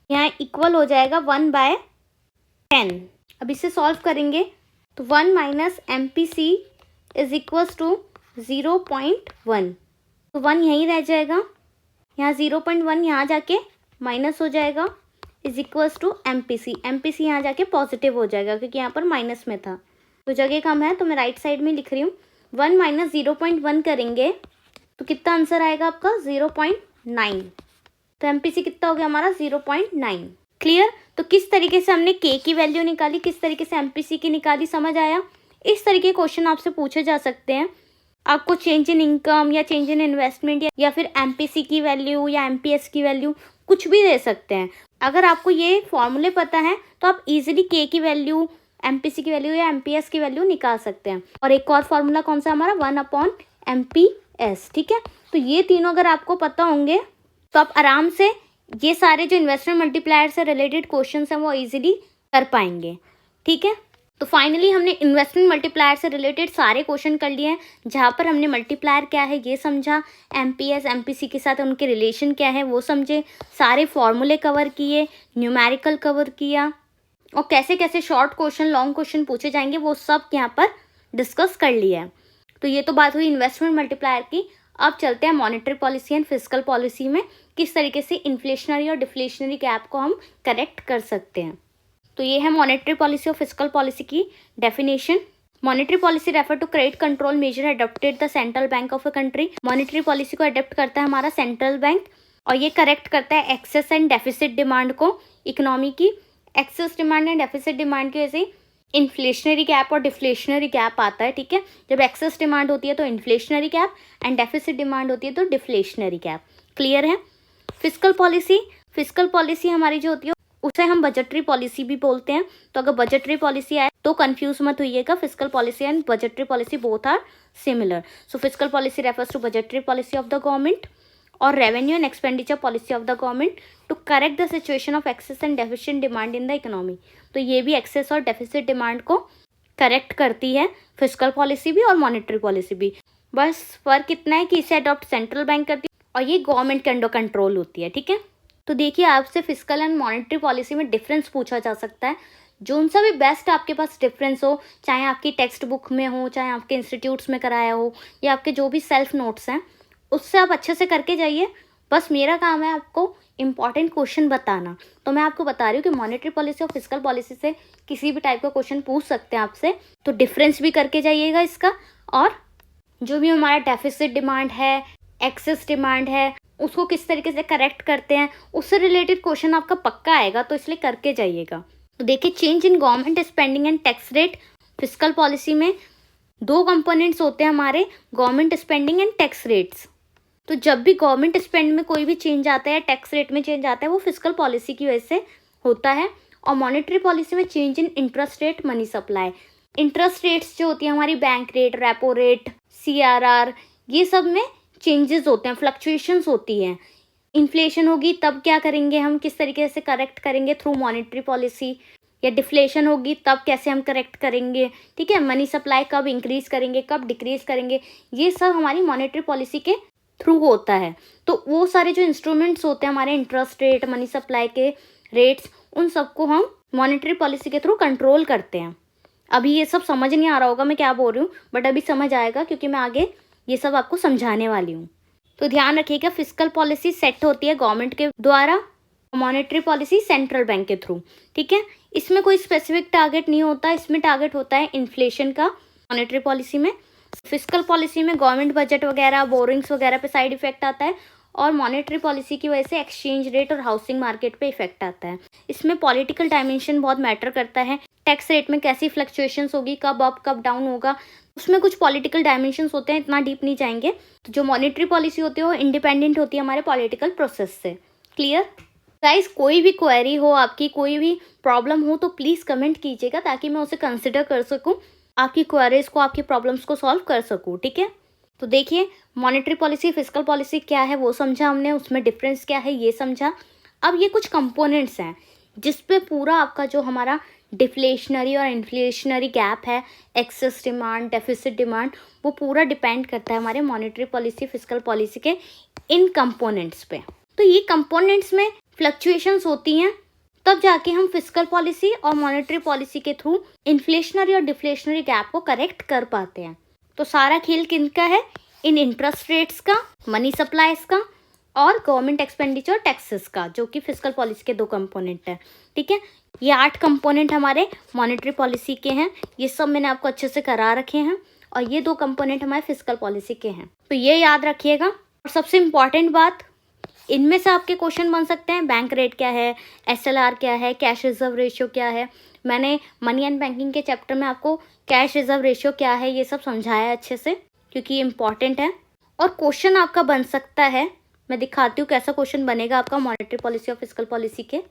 यहाँ इक्वल हो जाएगा 1/10। अब इसे सॉल्व करेंगे तो 1 minus MPC is equals to 0.1। तो 1 यहीं रह जाएगा, यहाँ 0.1 यहाँ जाके माइनस हो जाएगा is equals to MPC. MPC यहाँ जाके पॉजिटिव हो जाएगा क्योंकि यहाँ पर माइनस में था, तो जगह कम है तो मैं राइट साइड में लिख रही हूँ। 1 माइनस 0.1 करेंगे तो कितना आंसर आएगा आपका? 0.9। तो एमपीसी कितना हो गया हमारा? 0.9। क्लियर? तो किस तरीके से हमने के की वैल्यू निकाली, किस तरीके से एमपीसी की निकाली, समझ आया? इस तरीके के क्वेश्चन आपसे पूछे जा सकते हैं। आपको चेंज इन इनकम या चेंज इन इन्वेस्टमेंट या फिर एमपीसी की वैल्यू या एमपीएस की वैल्यू कुछ भी दे सकते हैं। अगर आपको ये फॉर्मूले पता है तो आप इजीली के की वैल्यू, एमपीसी की वैल्यू या एमपीएस की वैल्यू निकाल सकते हैं। और एक और फॉर्मूला कौन सा हमारा? 1/MPS, ठीक है। तो ये तीनों अगर आपको पता होंगे तो आप आराम से ये सारे जो इन्वेस्टमेंट मल्टीप्लायर से रिलेटेड क्वेश्चन हैं वो इजीली कर पाएंगे, ठीक है। तो फाइनली हमने इन्वेस्टमेंट मल्टीप्लायर से रिलेटेड सारे क्वेश्चन कर लिए हैं, जहाँ पर हमने मल्टीप्लायर क्या है ये समझा, एमपीएस एमपीसी के साथ उनके रिलेशन क्या है वो समझे, सारे फॉर्मूले कवर किए, न्यूमेरिकल कवर किया, और कैसे कैसे शॉर्ट क्वेश्चन लॉन्ग क्वेश्चन पूछे जाएंगे वो सब यहाँ पर डिस्कस कर लिया है। तो ये तो बात हुई इन्वेस्टमेंट मल्टीप्लायर की। अब चलते हैं monetary policy and fiscal policy में किस तरीके से इन्फ्लेशनरी और डिफ्लेशनरी गैप को हम करेक्ट कर सकते हैं। तो ये है मॉनेटरी पॉलिसी और फिस्कल पॉलिसी की definition. Monetary policy refer to credit control measure adopted the central bank of a country. Monetary policy को अडॉप्ट करता है हमारा सेंट्रल बैंक, और ये करेक्ट करता है एक्सेस एंड डेफिसिट डिमांड को इकोनॉमी की। Excess demand and deficit demand की वजह से इन्फ्लेशनरी गैप और डिफ्लेशनरी गैप आता है, ठीक है। जब एक्सेस डिमांड होती है तो inflationary gap and deficit demand होती है तो डिफ्लेशनरी गैप। क्लियर है? फिस्कल पॉलिसी हमारी जो होती है उसे हम बजटरी पॉलिसी भी बोलते हैं। तो अगर बजटरी पॉलिसी आए तो कंफ्यूज मत होइएगा, fiscal policy and budgetary policy both are similar. So fiscal policy refers to budgetary policy of the government और revenue and expenditure policy of the government to correct the situation of excess and deficient demand in the economy. तो ये भी access और deficit demand को correct करती है, fiscal policy भी और मॉनेटरी पॉलिसी भी। बस फर्क इतना है कि इसे अडॉप्ट सेंट्रल बैंक करती है और ये गवर्नमेंट के अंडर कंट्रोल होती है, ठीक है। तो देखिए आपसे फिस्कल एंड मॉनेटरी पॉलिसी में डिफरेंस पूछा जा सकता है। जो सा भी बेस्ट आपके पास डिफरेंस हो, चाहे आपकी टेक्स्ट बुक में हो, चाहे आपके इंस्टीट्यूट्स में कराया हो, या आपके जो भी सेल्फ नोट्स हैं उससे आप अच्छे से करके जाइए। बस मेरा काम है आपको इंपॉर्टेंट क्वेश्चन बताना। तो मैं आपको बता रही हूँ कि मॉनेटरी पॉलिसी और फिस्कल पॉलिसी से किसी भी टाइप का क्वेश्चन पूछ सकते हैं आपसे, तो डिफरेंस भी करके जाइएगा इसका। और जो भी हमारा डेफिसिट डिमांड है, एक्सेस डिमांड है, उसको किस तरीके से करेक्ट करते हैं, उससे रिलेटेड क्वेश्चन आपका पक्का आएगा, तो इसलिए करके जाइएगा। तो देखिए change in government spending and tax rate. Fiscal policy में दो कंपोनेंट्स होते हैं हमारे, government spending and tax rates. तो जब भी गवर्नमेंट स्पेंड में कोई भी चेंज आता है, टैक्स रेट में चेंज आता है, वो फिस्कल पॉलिसी की वजह से होता है। और मॉनेटरी पॉलिसी में चेंज इन interest rate, money supply. Interest rates जो होती है हमारी, bank rate, repo rate, CRR, ये सब में चेंजेस होते हैं, फ्लक्चुएशंस होती हैं। इन्फ्लेशन होगी तब क्या करेंगे हम, किस तरीके से करेक्ट करेंगे, थ्रू मॉनेटरी पॉलिसी। या डिफ्लेशन होगी तब कैसे हम करेक्ट करेंगे, ठीक है। मनी सप्लाई कब इंक्रीज करेंगे, कब डिक्रीज करेंगे, ये सब हमारी मॉनेटरी पॉलिसी के थ्रू होता है। तो वो सारे जो इंस्ट्रूमेंट्स होते हैं हमारे, इंटरेस्ट रेट, मनी सप्लाई के रेट्स, उन सबको हम मॉनेटरी पॉलिसी के थ्रू कंट्रोल करते हैं। अभी ये सब समझ नहीं आ रहा होगा मैं क्या बोल रही हूँ, बट अभी समझ आएगा क्योंकि मैं आगे ये सब आपको समझाने वाली हूँ। तो ध्यान रखिएगा, फिस्कल पॉलिसी सेट होती है गवर्नमेंट के द्वारा, मॉनेटरी पॉलिसी सेंट्रल बैंक के थ्रू। ठीक है, इसमें कोई स्पेसिफिक टारगेट नहीं होता, इसमें टारगेट होता है इन्फ्लेशन का मॉनेटरी पॉलिसी में। फिस्कल पॉलिसी में गवर्नमेंट बजट वगैरह, बोरिंग्स वगैरह पे साइड इफेक्ट आता है, और मॉनेटरी पॉलिसी की वजह से एक्सचेंज रेट और हाउसिंग मार्केट पे इफेक्ट आता है। इसमें पॉलिटिकल डायमेंशन बहुत मैटर करता है, टैक्स रेट में कैसी फ्लक्चुएशंस होगी, कब अप कब डाउन होगा, उसमें कुछ पॉलिटिकल डायमेंशंस होते हैं, इतना डीप नहीं जाएंगे। तो जो मॉनेटरी पॉलिसी होती है वो इंडिपेंडेंट होती है हमारे पॉलिटिकल प्रोसेस से। Clear guys? कोई भी क्वेरी हो आपकी, कोई भी प्रॉब्लम हो तो प्लीज़ कमेंट कीजिएगा, ताकि मैं उसे कंसिडर कर सकूं, आपकी क्वेरीज को, आपकी प्रॉब्लम्स को सॉल्व कर सकूं। ठीक है, तो देखिए, मॉनेटरी पॉलिसी, फिस्कल पॉलिसी क्या है वो समझा हमने, उसमें डिफरेंस क्या है ये समझा। अब ये कुछ कंपोनेंट्स हैं जिस पे पूरा आपका जो हमारा डिफ्लेशनरी और इन्फ्लेशनरी गैप है, एक्सेस डिमांड, डेफिसिट डिमांड, वो पूरा डिपेंड करता है हमारे मॉनेटरी पॉलिसी, फिस्कल पॉलिसी के इन कंपोनेंट्स पे। तो ये कंपोनेंट्स में फ्लक्चुएशंस होती हैं, तब जाके हम फिस्कल पॉलिसी और मॉनेटरी पॉलिसी के थ्रू इन्फ्लेशनरी और डिफ्लेशनरी गैप को करेक्ट कर पाते हैं। तो सारा खेल किनका है? इन इंटरेस्ट रेट्स का, मनी सप्लाईज का, और गवर्नमेंट एक्सपेंडिचर टैक्सेस का, जो कि फिस्कल पॉलिसी के 2 कंपोनेंट है। ठीक है, ये 8 कंपोनेंट हमारे मॉनेटरी पॉलिसी के हैं, ये सब मैंने आपको अच्छे से करा रखे हैं, और ये 2 कंपोनेंट हमारे फिस्कल पॉलिसी के हैं। तो ये याद रखिएगा। और सबसे इम्पॉर्टेंट बात, इनमें से आपके क्वेश्चन बन सकते हैं, बैंक रेट क्या है, SLR क्या है, कैश रिजर्व रेशियो क्या है। मैंने मनी एंड बैंकिंग के चैप्टर में आपको कैश रिजर्व रेशियो क्या है ये सब समझाया है अच्छे से, क्योंकि ये इंपॉर्टेंट है। और क्वेश्चन आपका बन सकता है, मैं दिखाती हूँ कैसा क्वेश्चन बनेगा आपका मॉनेटरी पॉलिसी और फिस्कल पॉलिसी के।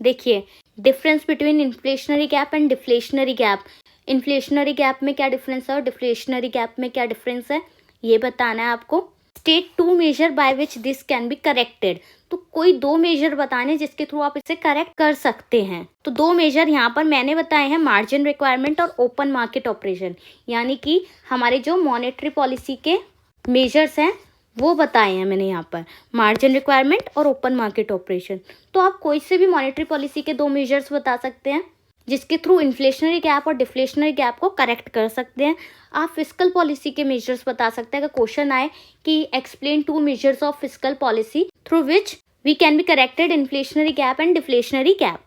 देखिए, difference between inflationary gap and deflationary gap. Inflationary gap में क्या डिफरेंस है और डिफ्लेशनरी गैप में क्या डिफरेंस है, ये बताना है आपको। State 2 measure by which this can be corrected. तो कोई 2 मेजर बताने जिसके थ्रू आप इसे करेक्ट कर सकते हैं। तो 2 मेजर यहाँ पर मैंने बताए हैं, मार्जिन रिक्वायरमेंट और ओपन मार्केट ऑपरेशन, यानी कि हमारे जो मॉनेटरी पॉलिसी के मेजर्स हैं वो बताए हैं मैंने यहाँ पर, मार्जिन रिक्वायरमेंट और ओपन मार्केट ऑपरेशन। तो आप कोई से भी मॉनेटरी पॉलिसी के 2 मेजर्स बता सकते हैं जिसके थ्रू इन्फ्लेशनरी गैप और डिफ्लेशनरी गैप को करेक्ट कर सकते हैं। आप फिस्कल पॉलिसी के मेजर्स बता सकते हैं। अगर क्वेश्चन आए कि explain 2 measures of fiscal policy through which we can be corrected inflationary gap and deflationary gap,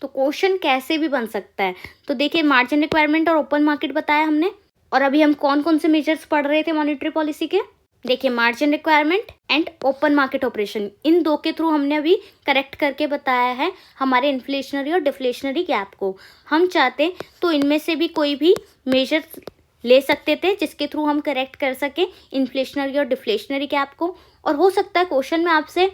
तो क्वेश्चन कैसे भी बन सकता है। तो देखिए, मार्जिन रिक्वायरमेंट और ओपन मार्केट बताया हमने, और अभी हम कौन कौन से मेजर्स पढ़ रहे थे मॉनेटरी पॉलिसी के। देखिए, margin requirement and open market operation, in 2 के थ्रू हमने अभी करेक्ट करके बताया है हमारे इन्फ्लेशनरी और डिफ्लेशनरी गैप को। हम चाहते तो इनमें से भी कोई भी मेजर ले सकते थे जिसके थ्रू हम करेक्ट कर सके इन्फ्लेशनरी और डिफ्लेशनरी गैप को। और हो सकता है क्वेश्चन में आपसे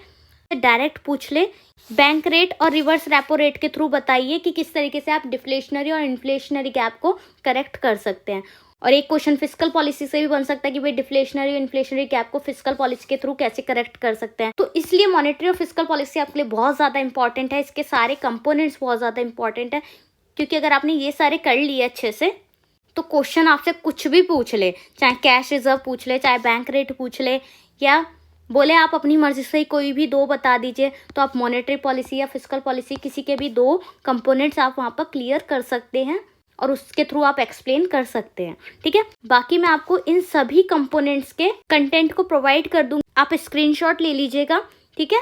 डायरेक्ट पूछ ले, बैंक रेट और रिवर्स रेपो रेट के थ्रू बताइए कि किस तरीके से आप डिफ्लेशनरी और इन्फ्लेशनरी गैप को करेक्ट कर सकते हैं। और एक क्वेश्चन फिस्कल पॉलिसी से भी बन सकता है कि भाई डिफ्लेशनरी और इन्फ्लेशनरी गैप को फिस्कल पॉलिसी के थ्रू कैसे करेक्ट कर सकते हैं। तो इसलिए मॉनेटरी और फिस्कल पॉलिसी आपके लिए बहुत ज़्यादा इंपॉर्टेंट है, इसके सारे कंपोनेंट्स बहुत ज़्यादा इंपॉर्टेंट है, क्योंकि अगर आपने ये सारे कर लिए अच्छे से तो क्वेश्चन आपसे कुछ भी पूछ ले, चाहे कैश रिजर्व पूछ ले, चाहे बैंक रेट पूछ ले, या बोले आप अपनी मर्जी से कोई भी 2 बता दीजिए, तो आप मॉनेटरी पॉलिसी या फिस्कल पॉलिसी किसी के भी 2 कंपोनेंट्स आप वहाँ पर क्लियर कर सकते हैं और उसके थ्रू आप एक्सप्लेन कर सकते हैं। ठीक है, बाकी मैं आपको इन सभी कंपोनेंट्स के कंटेंट को प्रोवाइड कर दूँगी, आप स्क्रीनशॉट ले लीजिएगा। ठीक है,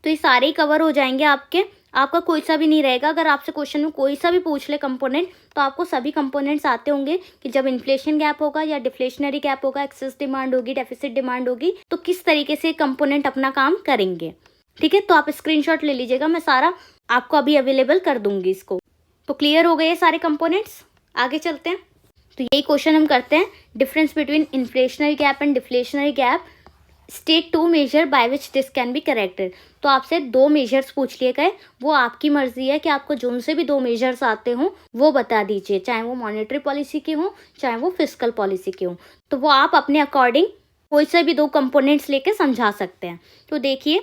तो ये सारे ही कवर हो जाएंगे आपके, आपका कोई सा भी नहीं रहेगा। अगर आपसे क्वेश्चन में कोई सा भी पूछ ले कंपोनेंट, तो आपको सभी कंपोनेंट्स आते होंगे कि जब इन्फ्लेशन गैप होगा या डिफ्लेशनरी गैप होगा, एक्सेस डिमांड होगी, डेफिसिट डिमांड होगी, तो किस तरीके से कंपोनेंट अपना काम करेंगे। ठीक है, तो आप स्क्रीनशॉट ले लीजिएगा, मैं सारा आपको अभी अवेलेबल कर दूंगी इसको। तो क्लियर हो गए सारे कंपोनेंट्स, आगे चलते हैं। तो यही क्वेश्चन हम करते हैं, difference between inflationary gap and deflationary gap, state 2 measure by which this can be corrected. तो आपसे 2 मेजर्स पूछ लिए गए, वो आपकी मर्जी है कि आपको जो से भी 2 मेजर्स आते हों वो बता दीजिए, चाहे वो मॉनेटरी पॉलिसी के हों चाहे वो फिस्कल पॉलिसी के हों। तो वो आप अपने अकॉर्डिंग कोई से भी 2 कंपोनेंट्स लेके समझा सकते हैं। तो देखिए,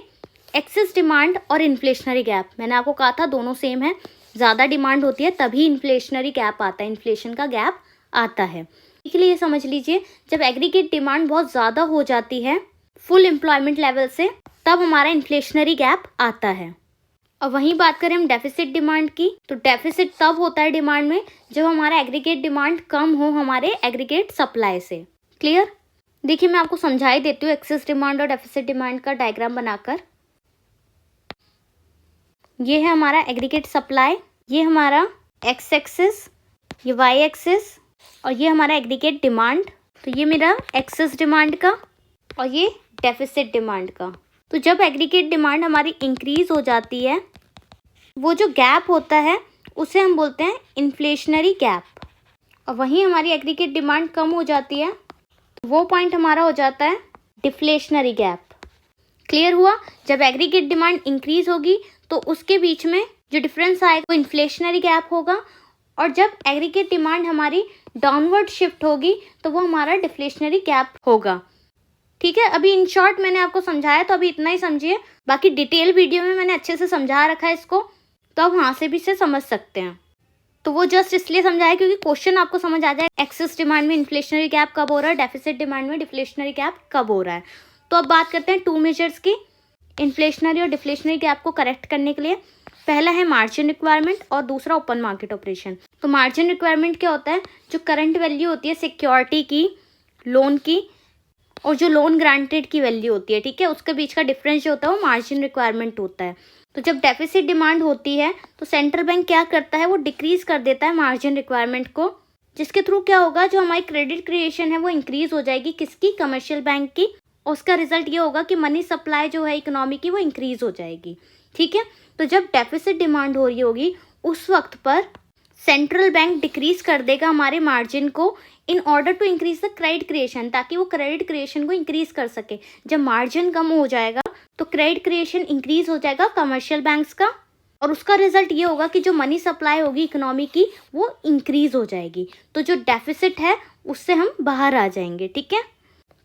एक्सेस डिमांड और इन्फ्लेशनरी गैप, मैंने आपको कहा था दोनों सेम है, ज़्यादा डिमांड होती है तभी इन्फ्लेशनरी गैप आता है, इन्फ्लेशन का गैप आता है। इसलिए समझ लीजिए, जब एग्रीगेट डिमांड बहुत ज़्यादा हो जाती है फुल एम्प्लॉयमेंट लेवल से, तब हमारा इन्फ्लेशनरी गैप आता है। और वहीं बात करें हम डेफिसिट डिमांड की, तो डेफिसिट तब होता है डिमांड में जब हमारा एग्रीगेट डिमांड कम हो हमारे एग्रीगेट सप्लाई से। क्लियर? देखिए मैं आपको समझा ही देती हूँ एक्सेस डिमांड और डेफिसिट डिमांड का डायग्राम बनाकर। ये है हमारा एग्रीगेट सप्लाई, ये हमारा एक्स एक्सिस, ये वाई एक्सिस और ये हमारा एग्रीगेट डिमांड। तो ये मेरा एक्सेस डिमांड का और ये डेफिसिट डिमांड का। तो जब एग्रीगेट डिमांड हमारी इंक्रीज हो जाती है, वो जो गैप होता है उसे हम बोलते हैं इन्फ्लेशनरी गैप, और वहीं हमारी एग्रीगेट डिमांड कम हो जाती है तो वो पॉइंट हमारा हो जाता है डिफ्लेशनरी गैप। क्लियर हुआ? जब एग्रीगेट डिमांड इंक्रीज होगी तो उसके बीच में जो डिफरेंस आएगा वो इन्फ्लेशनरी गैप होगा, और जब एग्रीगेट डिमांड हमारी डाउनवर्ड शिफ्ट होगी तो वो हमारा डिफ्लेशनरी गैप होगा। ठीक है, अभी इन शॉर्ट मैंने आपको समझाया तो अभी इतना ही समझिए, बाकी डिटेल वीडियो में मैंने अच्छे से समझा रखा है इसको, तो आप वहाँ से भी इसे समझ सकते हैं। तो वो जस्ट इसलिए समझाया क्योंकि क्वेश्चन आपको समझ आ जाए एक्सेस डिमांड में इन्फ्लेशनरी गैप कब हो रहा है, डेफिसिट डिमांड में डिफ्लेशनरी गैप कब हो रहा है। तो अब बात करते हैं टू मेजर्स की इन्फ्लेशनरी और डिफ्लेशनरी गैप को करेक्ट करने के लिए। पहला है मार्जिन रिक्वायरमेंट और दूसरा ओपन मार्केट ऑपरेशन। तो मार्जिन रिक्वायरमेंट क्या होता है? जो करंट वैल्यू होती है सिक्योरिटी की, लोन की, और जो लोन ग्रांटेड की वैल्यू होती है, ठीक है, उसके बीच का डिफरेंस जो होता है वो मार्जिन रिक्वायरमेंट होता है। तो जब डेफिसिट डिमांड होती है तो सेंट्रल बैंक क्या करता है, वो डिक्रीज कर देता है मार्जिन रिक्वायरमेंट को, जिसके थ्रू क्या होगा, जो हमारी क्रेडिट क्रिएशन है वो इंक्रीज हो जाएगी, किसकी? कमर्शियल बैंक की। और उसका रिजल्ट ये होगा कि मनी सप्लाई जो है इकोनॉमी की वो इंक्रीज हो जाएगी। ठीक है, तो जब डेफिसिट डिमांड हो रही होगी उस वक्त पर सेंट्रल बैंक डिक्रीज कर देगा हमारे मार्जिन को in order to increase the credit creation, ताकि वो क्रेडिट क्रिएशन को इंक्रीज कर सके। जब मार्जिन कम हो जाएगा तो क्रेडिट क्रिएशन इंक्रीज हो जाएगा कमर्शियल बैंक्स का, और उसका रिजल्ट ये होगा कि जो मनी सप्लाई होगी इकोनॉमी की वो इंक्रीज हो जाएगी। तो जो डेफिसिट है उससे हम बाहर आ जाएंगे। ठीक है,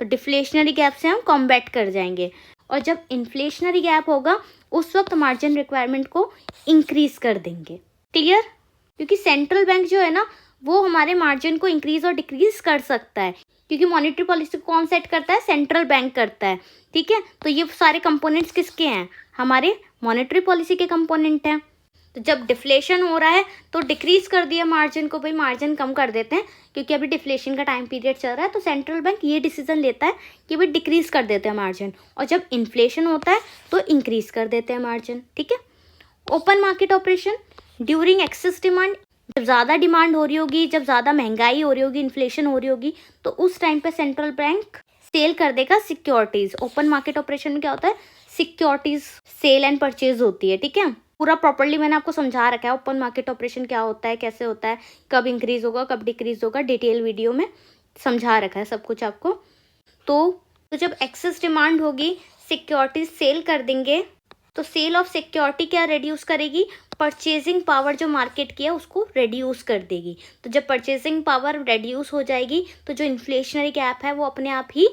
तो डिफ्लेशनरी गैप से हम कॉम्बैट कर जाएंगे, और जब इन्फ्लेशनरी गैप होगा उस वक्त मार्जिन रिक्वायरमेंट को इंक्रीज कर देंगे। क्लियर? क्योंकि सेंट्रल बैंक जो है ना वो हमारे मार्जिन को इंक्रीज और डिक्रीज कर सकता है, क्योंकि मॉनेटरी पॉलिसी को कौन सेट करता है? सेंट्रल बैंक करता है। ठीक है, तो ये सारे कंपोनेंट्स किसके हैं? हमारे मॉनेटरी पॉलिसी के कंपोनेंट हैं। तो जब डिफ्लेशन हो रहा है तो डिक्रीज कर दिया मार्जिन को, भाई मार्जिन कम कर देते हैं, क्योंकि अभी डिफ्लेशन का टाइम पीरियड चल रहा है, तो सेंट्रल बैंक ये डिसीजन लेता है कि भाई डिक्रीज कर देते हैं मार्जिन, और जब इन्फ्लेशन होता है तो इंक्रीज कर देते हैं मार्जिन। ठीक है, open market operation during excess demand, जब ज़्यादा डिमांड हो रही होगी, जब ज़्यादा महंगाई हो रही होगी, इन्फ्लेशन हो रही होगी, तो उस टाइम पे सेंट्रल बैंक सेल कर देगा सिक्योरिटीज। ओपन मार्केट ऑपरेशन में क्या होता है? सिक्योरिटीज सेल एंड परचेज होती है। ठीक है, पूरा प्रॉपर्ली मैंने आपको समझा रखा है ओपन मार्केट ऑपरेशन क्या होता है, कैसे होता है, कब इंक्रीज होगा, कब डिक्रीज होगा, डिटेल वीडियो में समझा रखा है सब कुछ आपको। तो जब एक्सेस डिमांड होगी सिक्योरिटीज सेल कर देंगे, तो सेल ऑफ सिक्योरिटी क्या रिड्यूस करेगी? परचेजिंग पावर जो मार्केट की है उसको रिड्यूस कर देगी। तो जब परचेजिंग पावर रिड्यूस हो जाएगी तो जो इन्फ्लेशनरी गैप है वो अपने आप ही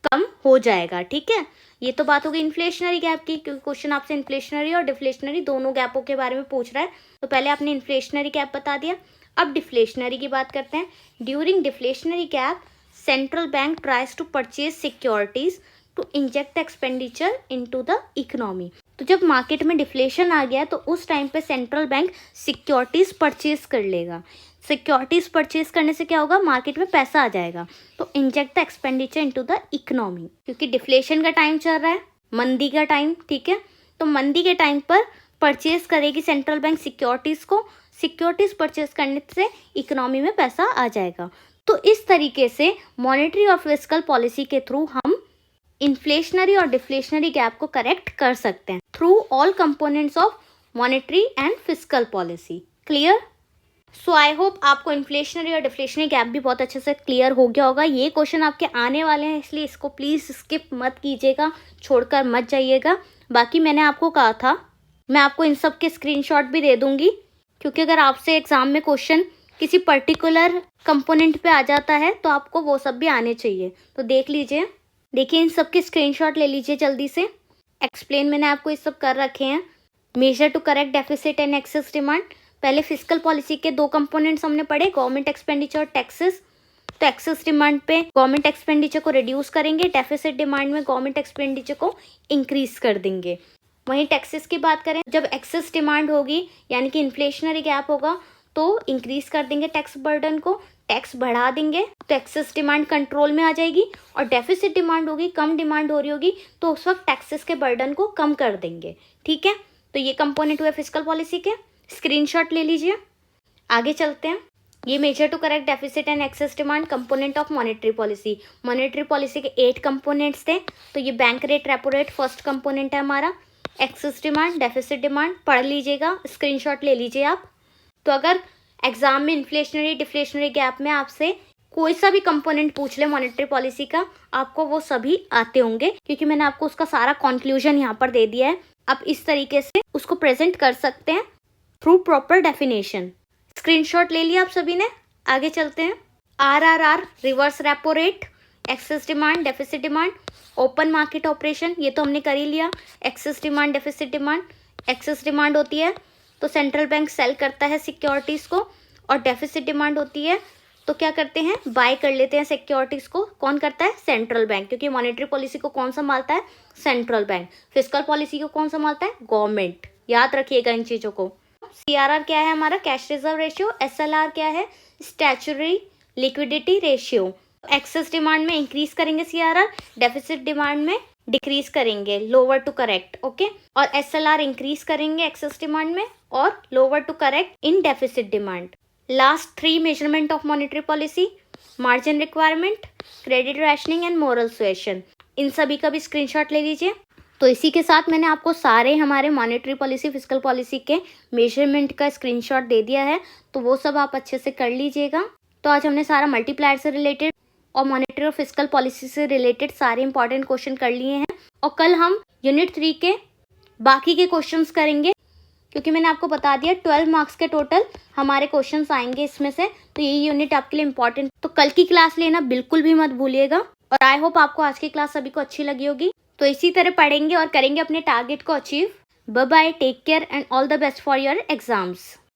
कम हो जाएगा। ठीक है, ये तो बात हो गई इन्फ्लेशनरी गैप की, क्योंकि क्वेश्चन आपसे इन्फ्लेशनरी और डिफ्लेशनरी दोनों गैपों के बारे में पूछ रहा है। तो पहले आपने इन्फ्लेशनरी गैप बता दिया, अब डिफ्लेशनरी की बात करते हैं। During deflationary gap central bank tries to purchase securities to inject expenditure into the economy. तो जब मार्केट में डिफ्लेशन आ गया तो उस टाइम पे सेंट्रल बैंक सिक्योरिटीज परचेज कर लेगा। सिक्योरिटीज परचेज करने से क्या होगा? मार्केट में पैसा आ जाएगा, तो inject the expenditure into the economy. क्योंकि डिफ्लेशन का टाइम चल रहा है, मंदी का टाइम, ठीक है, तो मंदी के टाइम पर परचेज करेगी सेंट्रल बैंक सिक्योरिटीज को। सिक्योरिटीज परचेज करने से इकोनॉमी में पैसा आ जाएगा। तो इस तरीके से मॉनेटरी और फिस्कल पॉलिसी के थ्रू हम इन्फ्लेशनरी और डिफ्लेशनरी गैप को करेक्ट कर सकते हैं through all components of monetary and fiscal policy. Clear? So I hope आपको इन्फ्लेशनरी और डिफ्लेशनरी गैप भी बहुत अच्छे से क्लियर हो गया होगा। ये क्वेश्चन आपके आने वाले हैं, इसलिए इसको प्लीज़ स्किप मत कीजिएगा, छोड़कर मत जाइएगा। बाकी मैंने आपको कहा था मैं आपको इन सब के स्क्रीनशॉट भी दे दूंगी, क्योंकि अगर आपसे एग्जाम में क्वेश्चन किसी पर्टिकुलर कंपोनेंट पे आ जाता है तो आपको वो सब भी आने चाहिए। तो देख लीजिए, देखिए इन सब के स्क्रीनशॉट ले लीजिए जल्दी से। एक्सप्लेन मैंने आपको ये सब कर रखे हैं। Measure to correct deficit and excess demand. पहले फिस्कल पॉलिसी के दो कंपोनेंट्स हमने पढ़े, गवर्नमेंट एक्सपेंडिचर और टैक्सेस। तो एक्सेस डिमांड पे गवर्नमेंट एक्सपेंडिचर को रिड्यूस करेंगे, डेफिसिट डिमांड में गवर्नमेंट एक्सपेंडिचर को इंक्रीज कर देंगे। वहीं टैक्सेस की बात करें, जब एक्सेस डिमांड होगी यानी कि इन्फ्लेशनरी गैप होगा तो इंक्रीज कर देंगे टैक्स बर्डन को, टैक्स बढ़ा देंगे, तो एक्सेस डिमांड कंट्रोल में आ जाएगी, और डेफिसिट डिमांड होगी, कम डिमांड हो रही होगी, तो उस वक्त टैक्सेस के बर्डन को कम कर देंगे। ठीक है, तो ये कंपोनेंट हुए फिस्कल पॉलिसी के, स्क्रीनशॉट ले लीजिए। आगे चलते हैं। ये measure to correct deficit and excess demand component of monetary policy. Monetary policy के 8 कंपोनेंट्स थे। तो ये bank rate, repo rate first component है हमारा। एक्सेस डिमांड, डेफिसिट डिमांड पढ़ लीजिएगा, स्क्रीनशॉट ले लीजिए आप। तो अगर एग्जाम में इन्फ्लेशनरी डिफ्लेशनरी गैप में आपसे कोई सा भी कंपोनेंट पूछ ले मॉनेटरी पॉलिसी का, आपको वो सभी आते होंगे, क्योंकि मैंने आपको उसका सारा कंक्लूजन यहाँ पर दे दिया है। आप इस तरीके से उसको प्रेजेंट कर सकते हैं थ्रू प्रॉपर डेफिनेशन। स्क्रीनशॉट ले लिया आप सभी ने। आगे चलते हैं। RRR, reverse repo rate, access demand, deficit demand, open market operation, ये तो हमने कर ही लिया। Access demand, deficit demand, excess demand होती है तो सेंट्रल बैंक सेल करता है सिक्योरिटीज़ को, और डेफिसिट डिमांड होती है तो क्या करते हैं, बाय कर लेते हैं सिक्योरिटीज़ को। कौन करता है, सेंट्रल बैंक, क्योंकि मॉनेटरी पॉलिसी को कौन संभालता है, सेंट्रल बैंक। फिस्कल पॉलिसी को कौन संभालता है, गवर्नमेंट। याद रखिएगा इन चीज़ों को। सीआरआर क्या है हमारा, कैश रिजर्व रेशियो। एसएलआर क्या है, statutory liquidity ratio. Excess demand में इंक्रीज करेंगे सीआरआर, डेफिसिट डिमांड में डिक्रीज करेंगे, लोअर टू करेक्ट। ओके, और एसएलआर इंक्रीज करेंगे एक्सेस डिमांड में और lower to correct in deficit demand. Last 3 measurement of monetary policy, margin requirement, credit rationing and moral suasion. इन सभी का भी स्क्रीनशॉट ले लीजिए। तो इसी के साथ मैंने आपको सारे हमारे मॉनेटरी पॉलिसी, फिस्कल पॉलिसी के मेजरमेंट का स्क्रीनशॉट दे दिया है, तो वो सब आप अच्छे से कर लीजिएगा। तो आज हमने सारा मल्टीप्लायर से रिलेटेड और मॉनेटरी और फिस्कल पॉलिसी से रिलेटेड सारे इंपॉर्टेंट क्वेश्चन कर लिए हैं, और कल हम यूनिट 3 के बाकी के क्वेश्चंस करेंगे, क्योंकि मैंने आपको बता दिया 12 मार्क्स के टोटल हमारे क्वेश्चंस आएंगे इसमें से। तो ये यूनिट आपके लिए इंपॉर्टेंट, तो कल की क्लास लेना बिल्कुल भी मत भूलिएगा। और आई होप आपको आज की क्लास सभी को अच्छी लगी होगी। तो इसी तरह पढ़ेंगे और करेंगे अपने टारगेट को अचीव। Bye bye, take care and all the best for your exams.